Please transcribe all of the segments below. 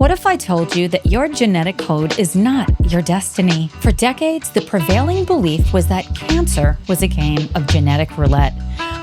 What if I told you that your genetic code is not your destiny? For decades, the prevailing belief was that cancer was a game of genetic roulette.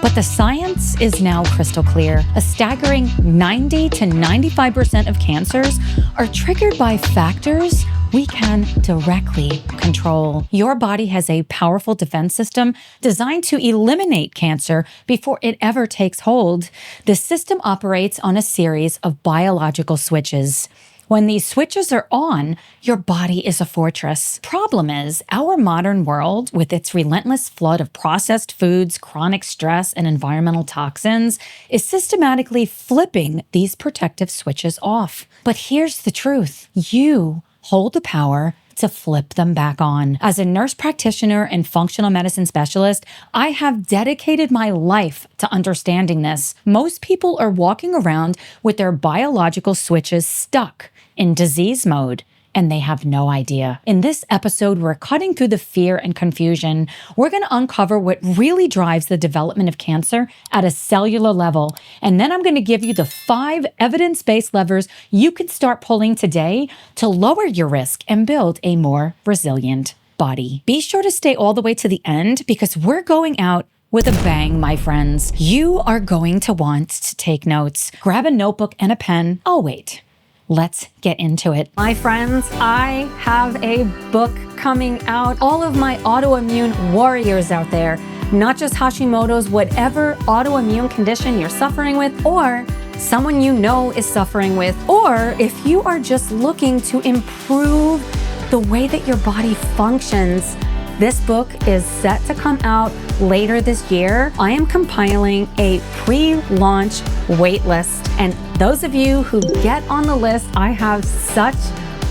But the science is now crystal clear. A staggering 90 to 95% of cancers are triggered by factors we can directly control. Your body has a powerful defense system designed to eliminate cancer before it ever takes hold. The system operates on a series of biological switches. When these switches are on, your body is a fortress. Problem is, our modern world, with its relentless flood of processed foods, chronic stress, and environmental toxins, is systematically flipping these protective switches off. But here's the truth. You hold the power to flip them back on. As a nurse practitioner and functional medicine specialist, I have dedicated my life to understanding this. Most people are walking around with their biological switches stuck in disease mode, and they have no idea. In this episode, we're cutting through the fear and confusion. We're going to uncover what really drives the development of cancer at a cellular level. And then I'm going to give you the 5 evidence-based levers you can start pulling today to lower your risk and build a more resilient body. Be sure to stay all the way to the end because we're going out with a bang, my friends. You are going to want to take notes. Grab a notebook and a pen. I'll wait. Let's get into it. My friends, I have a book coming out. All of my autoimmune warriors out there, not just Hashimoto's, whatever autoimmune condition you're suffering with, or someone you know is suffering with, or if you are just looking to improve the way that your body functions, this book is set to come out later this year. I am compiling a pre-launch wait list. And those of you who get on the list, I have such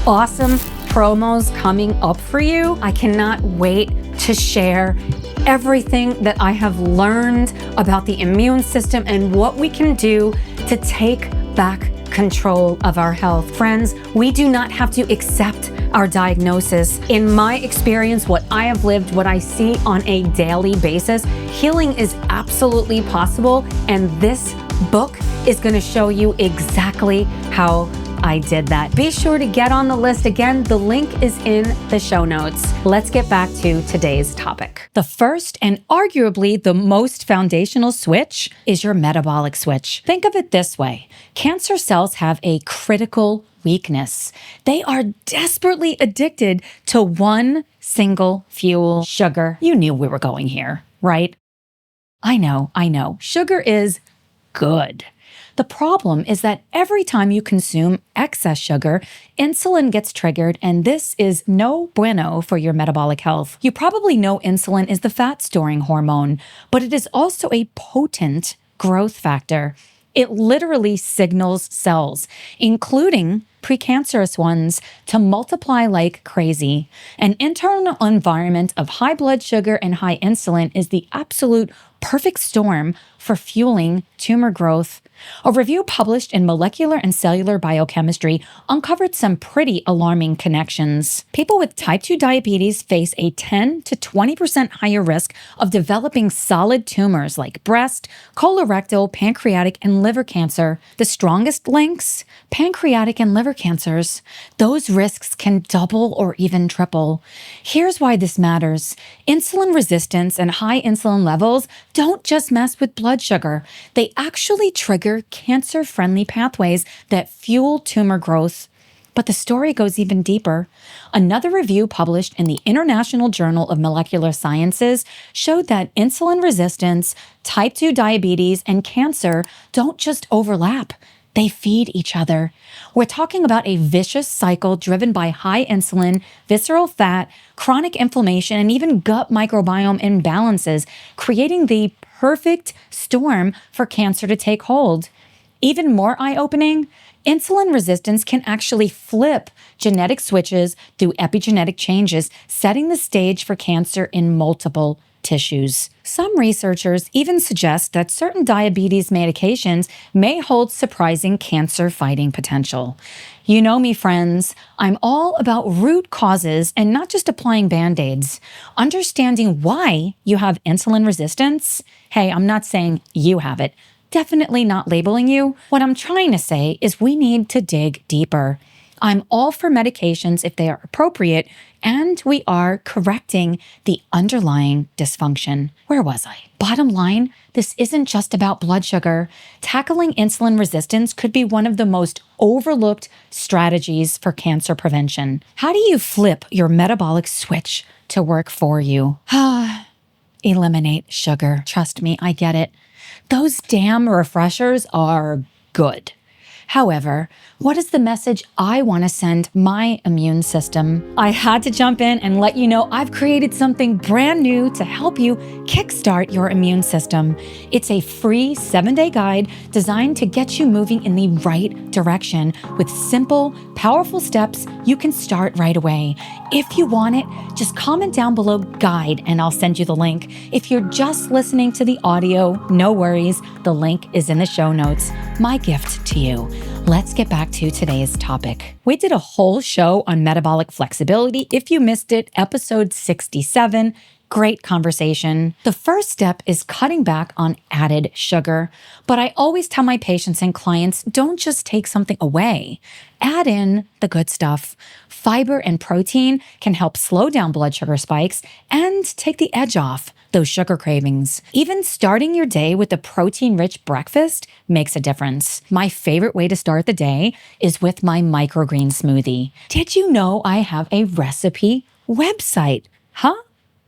awesome promos coming up for you. I cannot wait to share everything that I have learned about the immune system and what we can do to take back control of our health. Friends, we do not have to accept our diagnosis. In my experience, what I have lived, what I see on a daily basis, healing is absolutely possible. And this book is going to show you exactly how I did that. Be sure to get on the list. Again, the link is in the show notes. Let's get back to today's topic. The first and arguably the most foundational switch is your metabolic switch. Think of it this way. Cancer cells have a critical weakness. They are desperately addicted to one single fuel, sugar. You knew we were going here, right? I know. Sugar is good. The problem is that every time you consume excess sugar, insulin gets triggered, and this is no bueno for your metabolic health. You probably know insulin is the fat-storing hormone, but it is also a potent growth factor. It literally signals cells, including precancerous ones, to multiply like crazy. An internal environment of high blood sugar and high insulin is the absolute perfect storm for fueling tumor growth. A review published in Molecular and Cellular Biochemistry uncovered some pretty alarming connections. People with type 2 diabetes face a 10 to 20% higher risk of developing solid tumors like breast, colorectal, pancreatic, and liver cancer. The strongest links? Pancreatic and liver cancers. Those risks can double or even triple. Here's why this matters. Insulin resistance and high insulin levels don't just mess with blood sugar. They actually trigger cancer-friendly pathways that fuel tumor growth. But the story goes even deeper. Another review published in the International Journal of Molecular Sciences showed that insulin resistance, type 2 diabetes, and cancer don't just overlap. They feed each other. We're talking about a vicious cycle driven by high insulin, visceral fat, chronic inflammation, and even gut microbiome imbalances, creating the perfect storm for cancer to take hold. Even more eye-opening, insulin resistance can actually flip genetic switches through epigenetic changes, setting the stage for cancer in multiple tissues. Some researchers even suggest that certain diabetes medications may hold surprising cancer-fighting potential. You know me, friends. I'm all about root causes and not just applying Band-Aids. Understanding why you have insulin resistance. Hey, I'm not saying you have it. Definitely not labeling you. What I'm trying to say is we need to dig deeper. I'm all for medications if they are appropriate and we are correcting the underlying dysfunction. Where was I? Bottom line, this isn't just about blood sugar. Tackling insulin resistance could be one of the most overlooked strategies for cancer prevention. How do you flip your metabolic switch to work for you? Eliminate sugar. Trust me, I get it. Those damn refreshers are good. However, what is the message I want to send my immune system? I had to jump in and let you know I've created something brand new to help you kickstart your immune system. It's a free 7-day guide designed to get you moving in the right direction with simple, powerful steps you can start right away. If you want it, just comment down below guide and I'll send you the link. If you're just listening to the audio, no worries. The link is in the show notes. My gift to you. Let's get back to today's topic. We did a whole show on metabolic flexibility. If you missed it, episode 67, great conversation. The first step is cutting back on added sugar. But I always tell my patients and clients, don't just take something away. Add in the good stuff. Fiber and protein can help slow down blood sugar spikes and take the edge off those sugar cravings. Even starting your day with a protein-rich breakfast makes a difference. My favorite way to start the day is with my microgreen smoothie. Did you know I have a recipe website? Huh?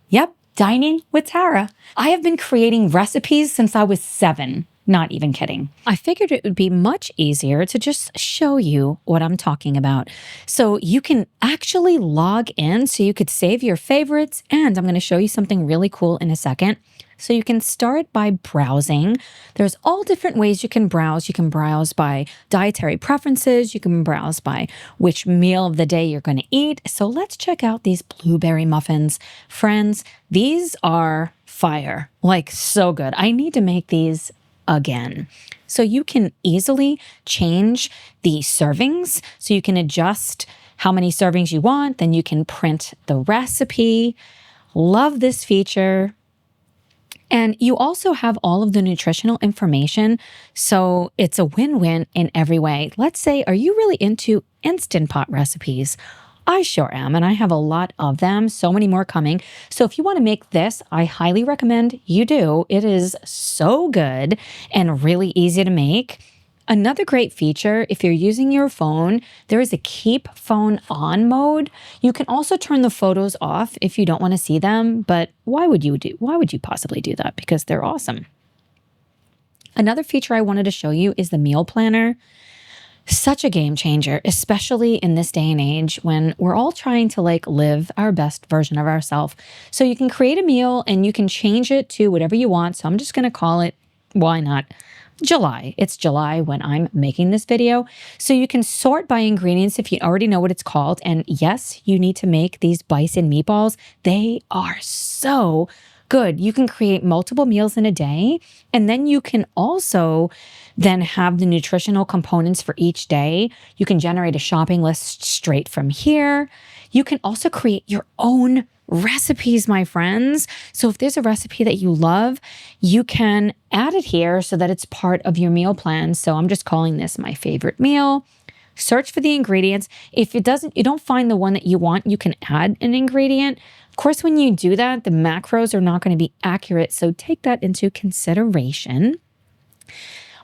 Yep, Dining with Tara. I have been creating recipes since I was 7. Not even kidding. I figured it would be much easier to just show you what I'm talking about. So you can actually log in so you could save your favorites. And I'm going to show you something really cool in a second. So you can start by browsing. There's all different ways you can browse. You can browse by dietary preferences. You can browse by which meal of the day you're going to eat. So let's check out these blueberry muffins. Friends, these are fire. Like so good. I need to make these again. So you can easily change the servings. So you can adjust how many servings you want. Then you can print the recipe. Love this feature. And you also have all of the nutritional information. So it's a win-win in every way. Let's say, are you really into Instant Pot recipes? I sure am, and I have a lot of them, so many more coming. So if you want to make this, I highly recommend you do. It is so good and really easy to make. Another great feature, if you're using your phone, there is a keep phone on mode. You can also turn the photos off if you don't want to see them, but why would you possibly do that? Because they're awesome. Another feature I wanted to show you is the meal planner. Such a game changer, especially in this day and age when we're all trying to live our best version of ourselves. So you can create a meal and you can change it to whatever you want. So I'm just going to call it, why not, July. It's July when I'm making this video. So you can sort by ingredients if you already know what it's called. And yes, you need to make these bison meatballs. They are so good. You can create multiple meals in a day, and then you can also then have the nutritional components for each day. You can generate a shopping list straight from here. You can also create your own recipes, my friends. So if there's a recipe that you love, you can add it here so that it's part of your meal plan. So I'm just calling this my favorite meal. Search for the ingredients. If you don't find the one that you want, you can add an ingredient. Of course, when you do that, the macros are not going to be accurate. So take that into consideration.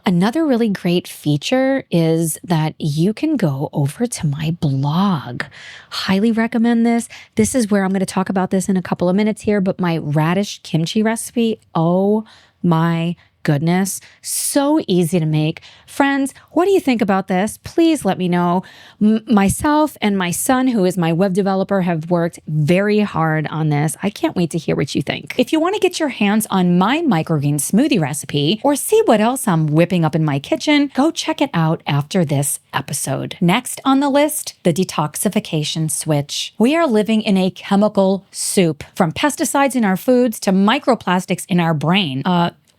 Another really great feature is that you can go over to my blog. Highly recommend this. This is where I'm going to talk about this in a couple of minutes here, but my radish kimchi recipe, oh my goodness, so easy to make. Friends, what do you think about this? Please let me know. Myself and my son, who is my web developer, have worked very hard on this. I can't wait to hear what you think. If you want to get your hands on my microgreen smoothie recipe or see what else I'm whipping up in my kitchen, go check it out after this episode. Next on the list, the detoxification switch. We are living in a chemical soup, from pesticides in our foods to microplastics in our brain.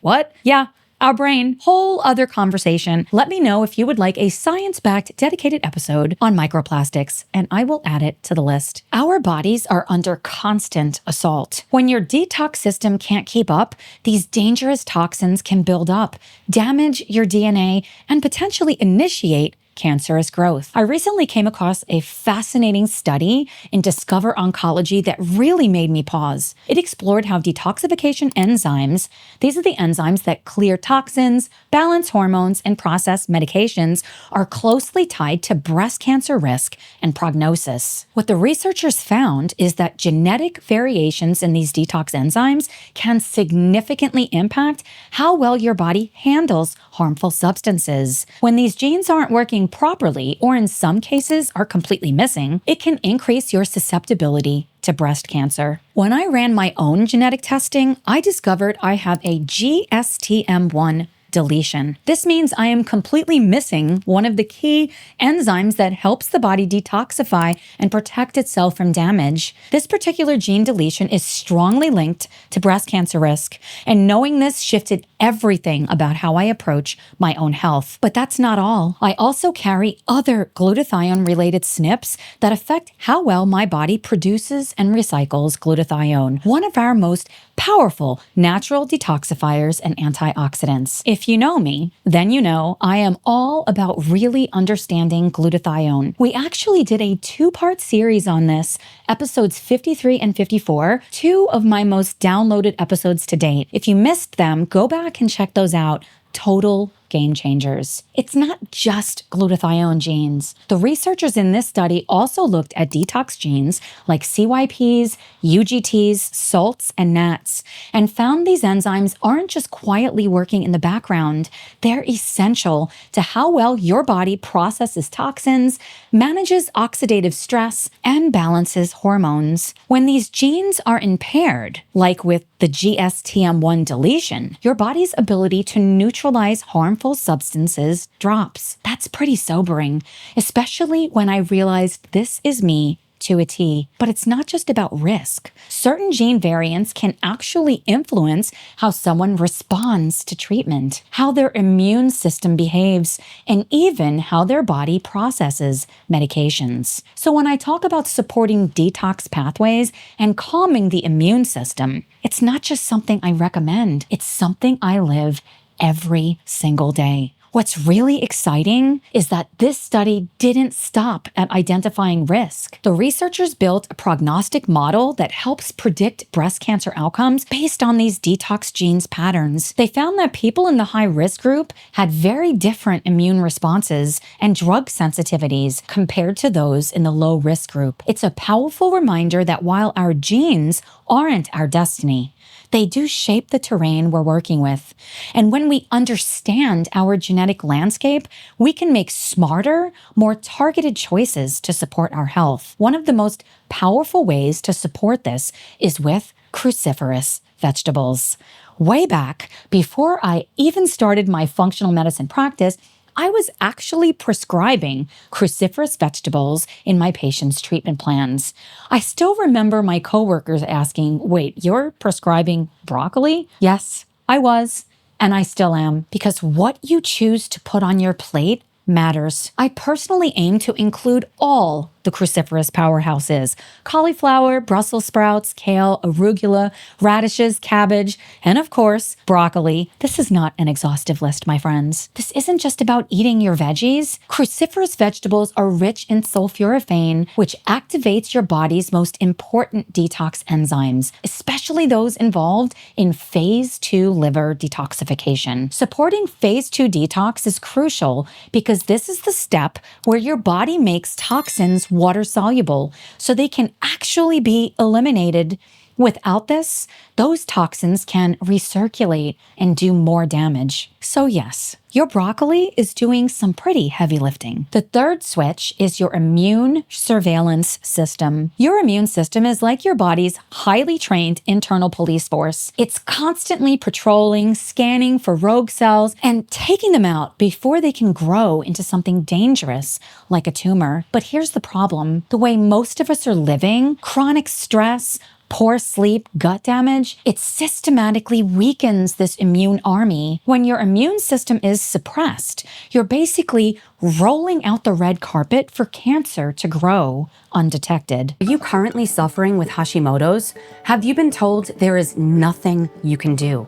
What? Yeah, our brain. Whole other conversation. Let me know if you would like a science-backed dedicated episode on microplastics, and I will add it to the list. Our bodies are under constant assault. When your detox system can't keep up, these dangerous toxins can build up, damage your DNA, and potentially initiate cancerous growth. I recently came across a fascinating study in Discover Oncology that really made me pause. It explored how detoxification enzymes, these are the enzymes that clear toxins, balance hormones, and process medications, are closely tied to breast cancer risk and prognosis. What the researchers found is that genetic variations in these detox enzymes can significantly impact how well your body handles harmful substances. When these genes aren't working properly, or in some cases are completely missing, it can increase your susceptibility to breast cancer. When I ran my own genetic testing, I discovered I have a GSTM1 deletion. This means I am completely missing one of the key enzymes that helps the body detoxify and protect itself from damage. This particular gene deletion is strongly linked to breast cancer risk, and knowing this shifted everything about how I approach my own health. But that's not all. I also carry other glutathione-related SNPs that affect how well my body produces and recycles glutathione, one of our most powerful natural detoxifiers and antioxidants. If you know me, then you know I am all about really understanding glutathione. We actually did a 2-part series on this, episodes 53 and 54, 2 of my most downloaded episodes to date. If you missed them, go back and check those out. Total game changers. It's not just glutathione genes. The researchers in this study also looked at detox genes like CYPs, UGTs, salts, and NATs, and found these enzymes aren't just quietly working in the background. They're essential to how well your body processes toxins, manages oxidative stress, and balances hormones. When these genes are impaired, like with the GSTM1 deletion, your body's ability to neutralize harmful substances drops. That's pretty sobering, especially when I realized this is me to a T. But it's not just about risk. Certain gene variants can actually influence how someone responds to treatment, how their immune system behaves, and even how their body processes medications. So when I talk about supporting detox pathways and calming the immune system, it's not just something I recommend, it's something I live every single day. What's really exciting is that this study didn't stop at identifying risk. The researchers built a prognostic model that helps predict breast cancer outcomes based on these detox genes patterns. They found that people in the high-risk group had very different immune responses and drug sensitivities compared to those in the low-risk group. It's a powerful reminder that while our genes aren't our destiny, they do shape the terrain we're working with. And when we understand our genetic landscape, we can make smarter, more targeted choices to support our health. One of the most powerful ways to support this is with cruciferous vegetables. Way back, before I even started my functional medicine practice, I was actually prescribing cruciferous vegetables in my patients' treatment plans. I still remember my coworkers asking, "Wait, you're prescribing broccoli?" Yes, I was, and I still am, because what you choose to put on your plate matters. I personally aim to include all the cruciferous powerhouses: cauliflower, Brussels sprouts, kale, arugula, radishes, cabbage, and of course, broccoli. This is not an exhaustive list, my friends. This isn't just about eating your veggies. Cruciferous vegetables are rich in sulforaphane, which activates your body's most important detox enzymes, especially those involved in phase 2 liver detoxification. Supporting phase 2 detox is crucial because this is the step where your body makes toxins water soluble so they can actually be eliminated. Without this, those toxins can recirculate and do more damage. So yes, your broccoli is doing some pretty heavy lifting. The third switch is your immune surveillance system. Your immune system is like your body's highly trained internal police force. It's constantly patrolling, scanning for rogue cells, and taking them out before they can grow into something dangerous like a tumor. But here's the problem. The way most of us are living, chronic stress, poor sleep, gut damage, it systematically weakens this immune army. When your immune system is suppressed, you're basically rolling out the red carpet for cancer to grow undetected. Are you currently suffering with Hashimoto's? Have you been told there is nothing you can do?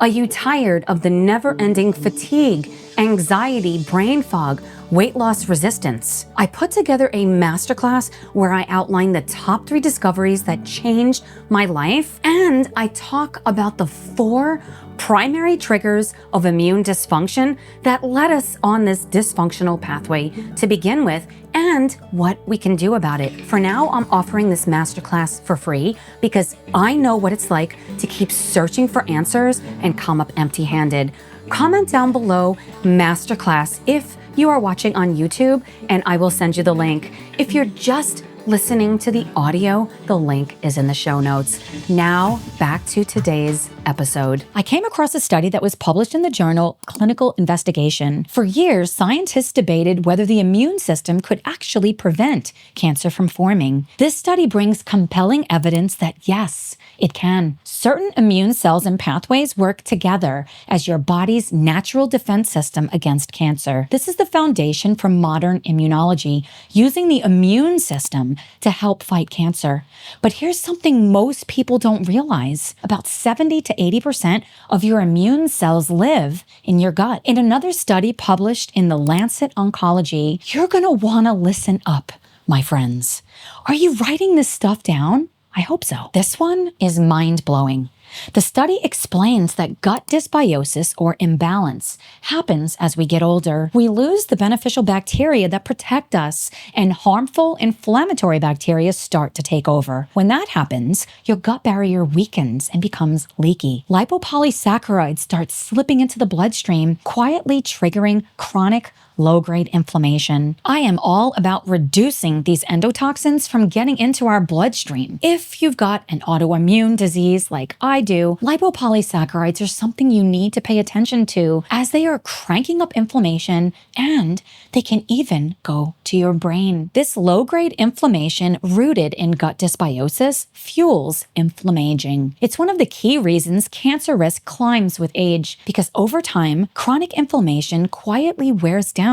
Are you tired of the never-ending fatigue, anxiety, brain fog, weight loss resistance. I put together a masterclass where I outline the top 3 discoveries that changed my life, and I talk about the 4 primary triggers of immune dysfunction that led us on this dysfunctional pathway to begin with, and what we can do about it. For now, I'm offering this masterclass for free because I know what it's like to keep searching for answers and come up empty-handed. Comment down below masterclass if you are watching on YouTube, and I will send you the link. If you're just listening to the audio, the link is in the show notes. Now, back to today's episode. I came across a study that was published in the journal Clinical Investigation. For years, scientists debated whether the immune system could actually prevent cancer from forming. This study brings compelling evidence that yes, it can. Certain immune cells and pathways work together as your body's natural defense system against cancer. This is the foundation for modern immunology, using the immune system to help fight cancer. But here's something most people don't realize. About 70 to 80% of your immune cells live in your gut. In another study published in the Lancet Oncology, you're going to want to listen up, my friends. Are you writing this stuff down? I hope so. This one is mind-blowing. The study explains that gut dysbiosis or imbalance happens as we get older. We lose the beneficial bacteria that protect us, and harmful inflammatory bacteria start to take over. When that happens, your gut barrier weakens and becomes leaky. Lipopolysaccharides start slipping into the bloodstream, quietly triggering chronic low-grade inflammation. I am all about reducing these endotoxins from getting into our bloodstream. If you've got an autoimmune disease like I do, lipopolysaccharides are something you need to pay attention to, as they are cranking up inflammation and they can even go to your brain. This low-grade inflammation rooted in gut dysbiosis fuels inflammaging. It's one of the key reasons cancer risk climbs with age, because over time, chronic inflammation quietly wears down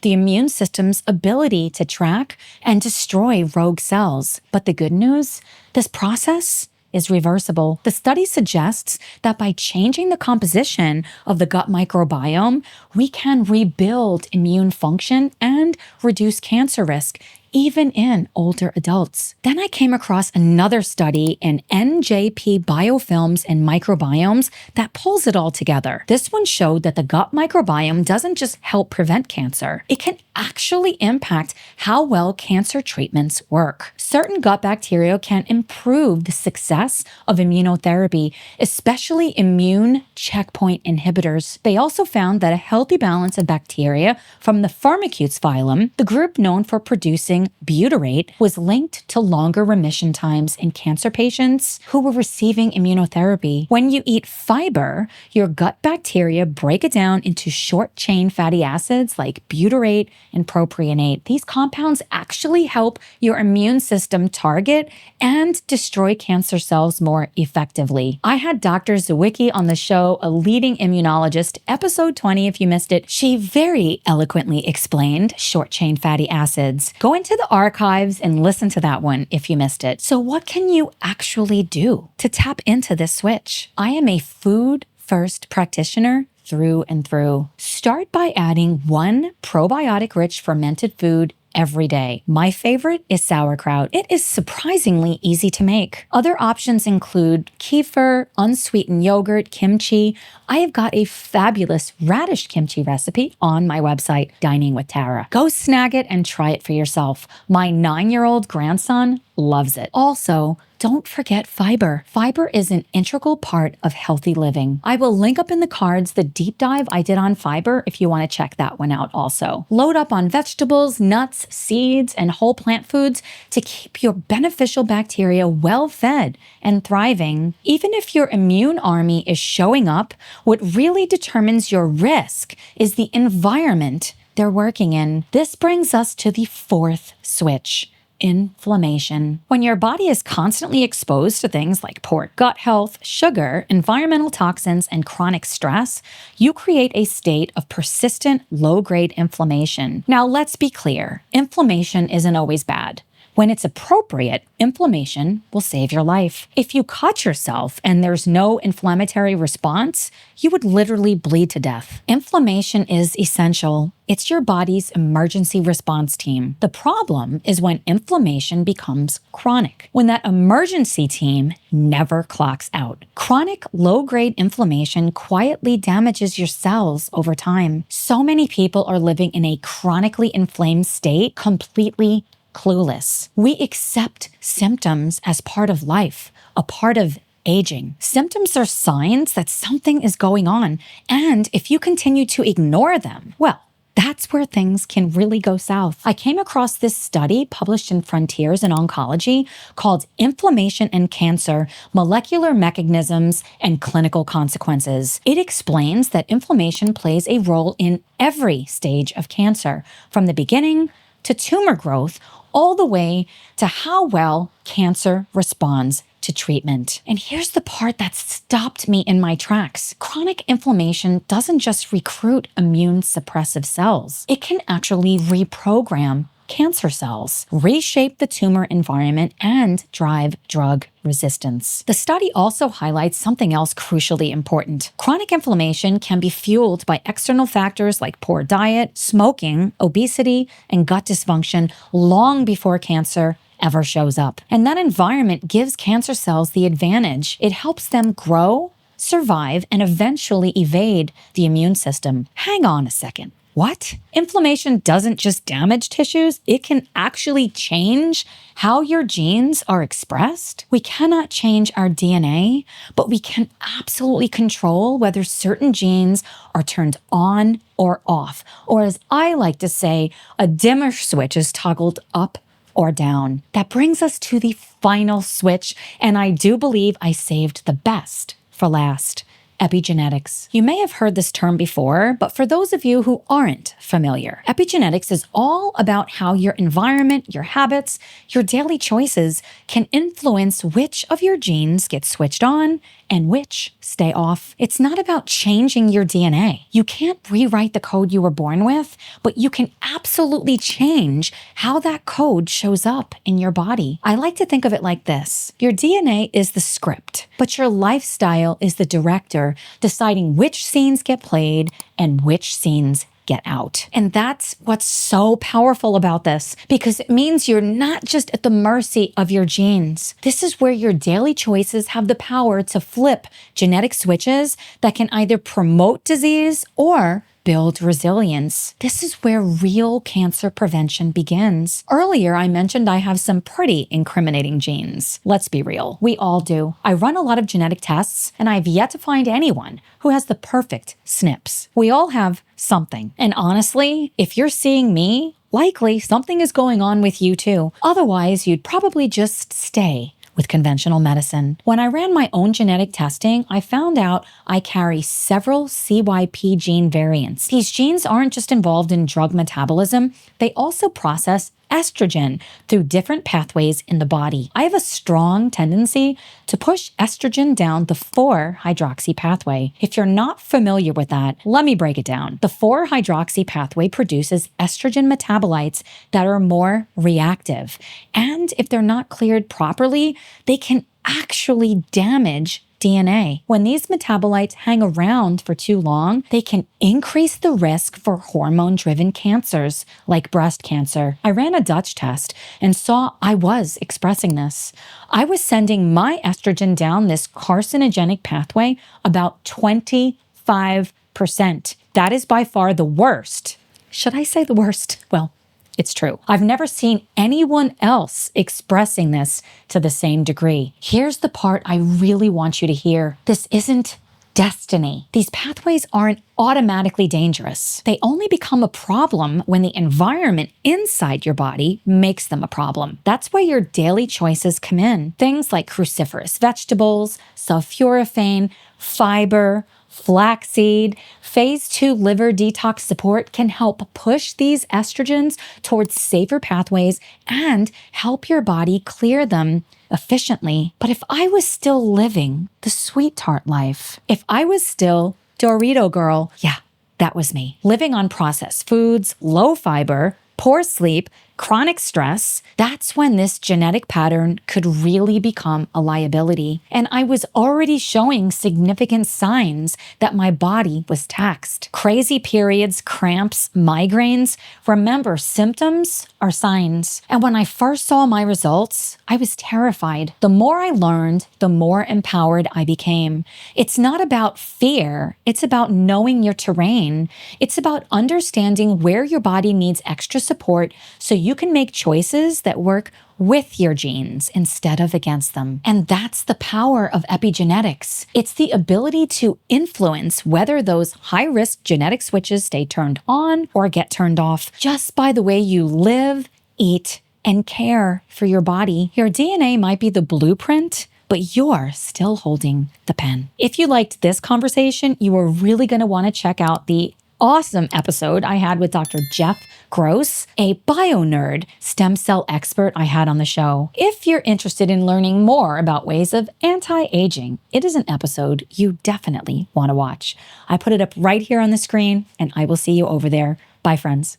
the immune system's ability to track and destroy rogue cells. But the good news, this process is reversible. The study suggests that by changing the composition of the gut microbiome, we can rebuild immune function and reduce cancer risk, even in older adults. Then I came across another study in NJP biofilms and microbiomes that pulls it all together. This one showed that the gut microbiome doesn't just help prevent cancer, it can actually impact how well cancer treatments work. Certain gut bacteria can improve the success of immunotherapy, especially immune checkpoint inhibitors. They also found that a healthy balance of bacteria from the Firmicutes phylum, the group known for producing butyrate, was linked to longer remission times in cancer patients who were receiving immunotherapy. When you eat fiber, your gut bacteria break it down into short-chain fatty acids like butyrate and propionate. These compounds actually help your immune system target and destroy cancer cells more effectively. I had Dr. Zawicki on the show, a leading immunologist, episode 20 if you missed it. She very eloquently explained short-chain fatty acids. Go into the archives and listen to that one if you missed it. So what can you actually do to tap into this switch? I am a food-first practitioner through and through. Start by adding 1 probiotic-rich fermented food every day. My favorite is sauerkraut. It is surprisingly easy to make. Other options include kefir, unsweetened yogurt, kimchi. I have got a fabulous radish kimchi recipe on my website, Dining with Tara. Go snag it and try it for yourself. My 9-year-old grandson loves it. Also, don't forget fiber. Fiber is an integral part of healthy living. I will link up in the cards the deep dive I did on fiber if you want to check that one out also. Load up on vegetables, nuts, seeds, and whole plant foods to keep your beneficial bacteria well fed and thriving. Even if your immune army is showing up, what really determines your risk is the environment they're working in. This brings us to the 4th switch: inflammation. When your body is constantly exposed to things like poor gut health, sugar, environmental toxins, and chronic stress, you create a state of persistent low-grade inflammation. Now, let's be clear. Inflammation isn't always bad. When it's appropriate, inflammation will save your life. If you cut yourself and there's no inflammatory response, you would literally bleed to death. Inflammation is essential. It's your body's emergency response team. The problem is when inflammation becomes chronic, when that emergency team never clocks out. Chronic low-grade inflammation quietly damages your cells over time. So many people are living in a chronically inflamed state, completely clueless. We accept symptoms as part of life, a part of aging. Symptoms are signs that something is going on, and if you continue to ignore them, well, that's where things can really go south. I came across this study published in Frontiers in Oncology called Inflammation and Cancer, Molecular Mechanisms and Clinical Consequences. It explains that inflammation plays a role in every stage of cancer, from the beginning to tumor growth, all the way to how well cancer responds to treatment. And here's the part that stopped me in my tracks. Chronic inflammation doesn't just recruit immune suppressive cells. It can actually reprogram cancer cells, reshape the tumor environment, and drive drug resistance. The study also highlights something else crucially important. Chronic inflammation can be fueled by external factors like poor diet, smoking, obesity, and gut dysfunction long before cancer ever shows up. And that environment gives cancer cells the advantage. It helps them grow, survive, and eventually evade the immune system. Hang on a second. What? Inflammation doesn't just damage tissues, it can actually change how your genes are expressed. We cannot change our DNA, but we can absolutely control whether certain genes are turned on or off. Or as I like to say, a dimmer switch is toggled up or down. That brings us to the final switch, and I do believe I saved the best for last. Epigenetics. You may have heard this term before, but for those of you who aren't familiar, epigenetics is all about how your environment, your habits, your daily choices can influence which of your genes get switched on and which stay off. It's not about changing your DNA. You can't rewrite the code you were born with, but you can absolutely change how that code shows up in your body. I like to think of it like this. Your DNA is the script, but your lifestyle is the director, deciding which scenes get played and which scenes get out. And that's what's so powerful about this, because it means you're not just at the mercy of your genes. This is where your daily choices have the power to flip genetic switches that can either promote disease or build resilience. This is where real cancer prevention begins. Earlier, I mentioned I have some pretty incriminating genes. Let's be real, we all do. I run a lot of genetic tests, and I've yet to find anyone who has the perfect SNPs. We all have something. And honestly, if you're seeing me, likely something is going on with you too. Otherwise, you'd probably just stay with conventional medicine. When I ran my own genetic testing, I found out I carry several CYP gene variants. These genes aren't just involved in drug metabolism, they also process estrogen through different pathways in the body. I have a strong tendency to push estrogen down the 4-hydroxy pathway. If you're not familiar with that, let me break it down. The 4-hydroxy pathway produces estrogen metabolites that are more reactive. And if they're not cleared properly, they can actually damage DNA. When these metabolites hang around for too long, they can increase the risk for hormone-driven cancers like breast cancer. I ran a Dutch test and saw I was expressing this. I was sending my estrogen down this carcinogenic pathway about 25%. That is by far the worst. Should I say the worst? Well, it's true. I've never seen anyone else expressing this to the same degree. Here's the part I really want you to hear. This isn't destiny. These pathways aren't automatically dangerous. They only become a problem when the environment inside your body makes them a problem. That's where your daily choices come in. Things like cruciferous vegetables, sulforaphane, fiber, flaxseed, phase 2 liver detox support can help push these estrogens towards safer pathways and help your body clear them efficiently. But if I was still living the sweet tart life, if I was still Dorito girl, yeah, that was me. Living on processed foods, low fiber, poor sleep, chronic stress, that's when this genetic pattern could really become a liability. And I was already showing significant signs that my body was taxed. Crazy periods, cramps, migraines. Remember, symptoms are signs. And when I first saw my results, I was terrified. The more I learned, the more empowered I became. It's not about fear. It's about knowing your terrain. It's about understanding where your body needs extra support so you can make choices that work with your genes instead of against them. And that's the power of epigenetics. It's the ability to influence whether those high-risk genetic switches stay turned on or get turned off just by the way you live, eat, and care for your body. Your DNA might be the blueprint, but you're still holding the pen. If you liked this conversation, you are really going to want to check out the awesome episode I had with Dr. Jeff Gross, a bio-nerd stem cell expert I had on the show. If you're interested in learning more about ways of anti-aging, it is an episode you definitely want to watch. I put it up right here on the screen, and I will see you over there. Bye, friends.